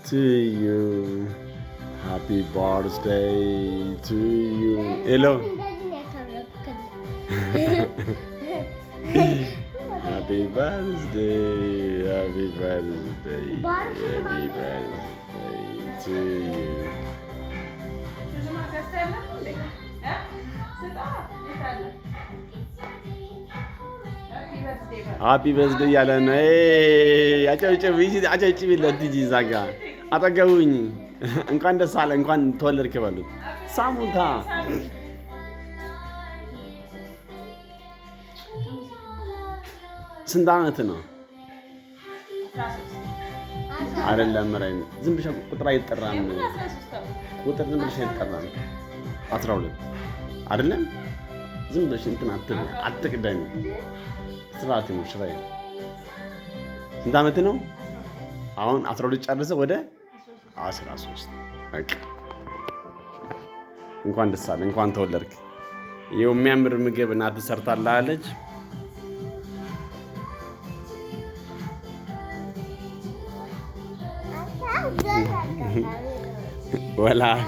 to you. Happy birthday to you. Hello. Happy birthday. Happy birthday. Happy birthday to you. ሃፒ በርዝዴ እያለ ነው። አጨብጭቢለት እንጂ እዛ ጋ አጠገቡኝ። እንኳን ደስ አለ፣ እንኳን ተወለድክ በሉት። ሳሙታ ስንት ዓመት ነው? አይደለም ረኝ ዝም ብለሽ ቁጥር አይጠራም። ቁጥር ዝም ብለሽ አይጠራም። 12 አይደለም። ዝም ብለሽ እንትን አትቅደሚ። ስርዓት ነው ሽራይ። ስንት ዓመት ነው? አሁን 12 ጨርሰ ወደ 13 በቃ እንኳን ደስ አለ፣ እንኳን ተወለድክ። ይኸው የሚያምር ምግብ እናት ሰርታልሃለች። ወላሂ